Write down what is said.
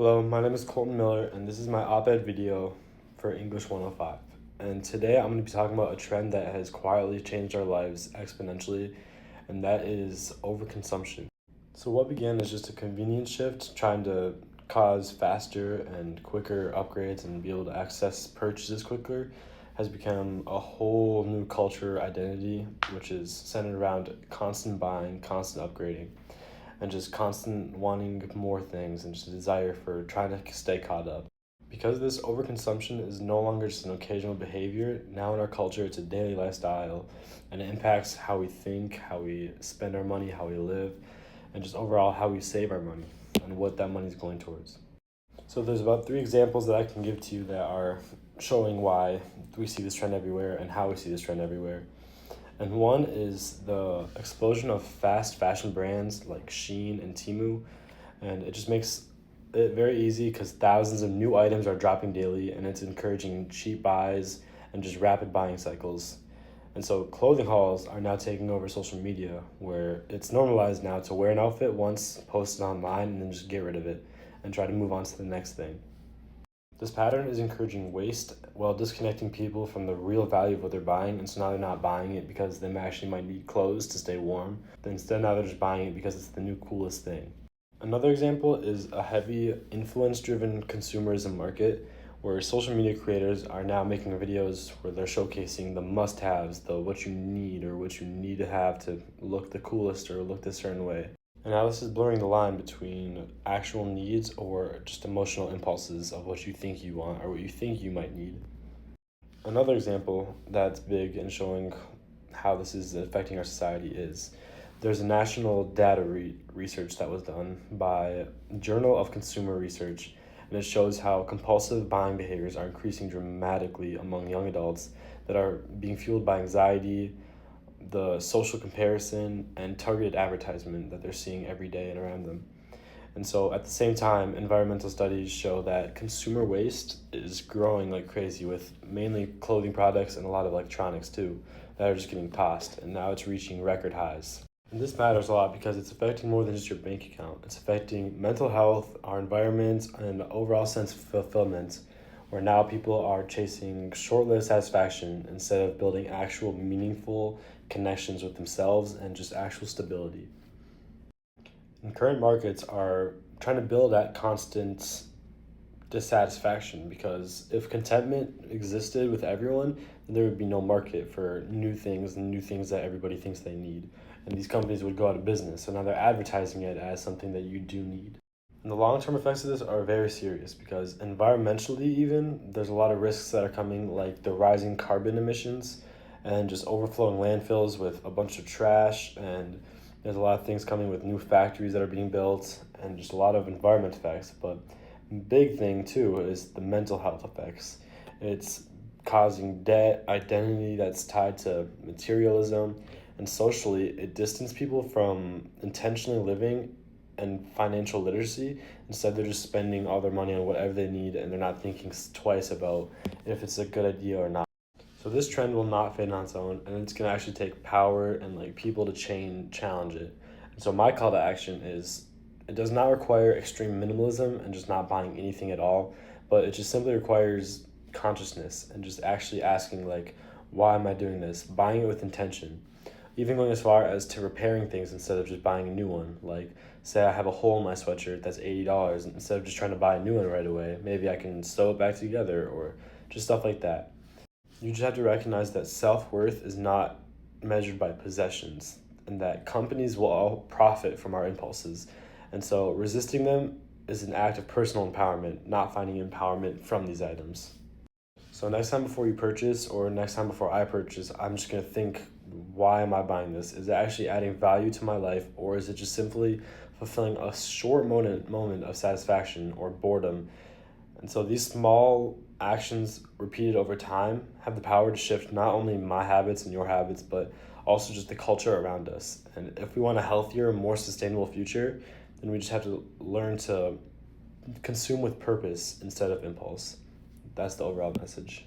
Hello, my name is Kolten Miller, and this is my op-ed video for English 105. And today I'm going to be talking about a trend that has quietly changed our lives exponentially, and that is overconsumption. So what began as just a convenience shift, trying to cause faster and quicker upgrades and be able to access purchases quicker, has become a whole new culture identity, which is centered around constant buying, constant upgrading, and just constant wanting more things and just a desire for trying to stay caught up. Because this overconsumption is no longer just an occasional behavior, now in our culture it's a daily lifestyle, and it impacts how we think, how we spend our money, how we live, and just overall how we save our money and what that money is going towards. So there's about 3 examples that I can give to you that are showing why we see this trend everywhere and how we see this trend everywhere. And one is the explosion of fast fashion brands like Shein and Temu. And it just makes it very easy because thousands of new items are dropping daily, and it's encouraging cheap buys and just rapid buying cycles. And so clothing hauls are now taking over social media, where it's normalized now to wear an outfit once, post it online, and then just get rid of it and try to move on to the next thing. This pattern is encouraging waste while disconnecting people from the real value of what they're buying, and so now they're not buying it because they actually might need clothes to stay warm. But instead now they're just buying it because it's the new coolest thing. Another example is a heavy influence-driven consumerism market where social media creators are now making videos where they're showcasing the must-haves, the what you need or what you need to have to look the coolest or look this certain way. And now this is blurring the line between actual needs or just emotional impulses of what you think you want or what you think you might need. Another example that's big in showing how this is affecting our society is there's a national data research that was done by Journal of Consumer Research, and it shows how compulsive buying behaviors are increasing dramatically among young adults that are being fueled by anxiety, the social comparison, and targeted advertisement that they're seeing every day and around them. And so at the same time, environmental studies show that consumer waste is growing like crazy, with mainly clothing products and a lot of electronics too that are just getting tossed, and now it's reaching record highs. And this matters a lot because it's affecting more than just your bank account. It's affecting mental health, our environment, and the overall sense of fulfillment, where now people are chasing short-lived satisfaction instead of building actual meaningful connections with themselves and just actual stability. And current markets are trying to build that constant dissatisfaction, because if contentment existed with everyone, then there would be no market for new things and new things that everybody thinks they need. And these companies would go out of business. So now they're advertising it as something that you do need. And the long-term effects of this are very serious because environmentally even, there's a lot of risks that are coming, like the rising carbon emissions and just overflowing landfills with a bunch of trash, and there's a lot of things coming with new factories that are being built and just a lot of environment effects. But big thing too is the mental health effects. It's causing debt, identity that's tied to materialism, and socially it distances people from intentionally living and financial literacy. Instead, they're just spending all their money on whatever they need, and they're not thinking twice about if it's a good idea or not. So this trend will not fade on its own, and it's gonna actually take power and people to challenge it. And so my call to action is, it does not require extreme minimalism and just not buying anything at all, but it just simply requires consciousness and just actually asking why am I doing this? Buying it with intention. Even going as far as to repairing things instead of just buying a new one. Like, say I have a hole in my sweatshirt that's $80, and instead of just trying to buy a new one right away, maybe I can sew it back together or just stuff like that. You just have to recognize that self-worth is not measured by possessions, and that companies will all profit from our impulses. And so resisting them is an act of personal empowerment, not finding empowerment from these items. So next time before you purchase, or next time before I purchase, I'm just going to think, why am I buying this? Is it actually adding value to my life, or is it just simply fulfilling a short moment of satisfaction or boredom? And so these small actions repeated over time have the power to shift not only my habits and your habits, but also just the culture around us. And if we want a healthier, more sustainable future, then we just have to learn to consume with purpose instead of impulse. That's the overall message.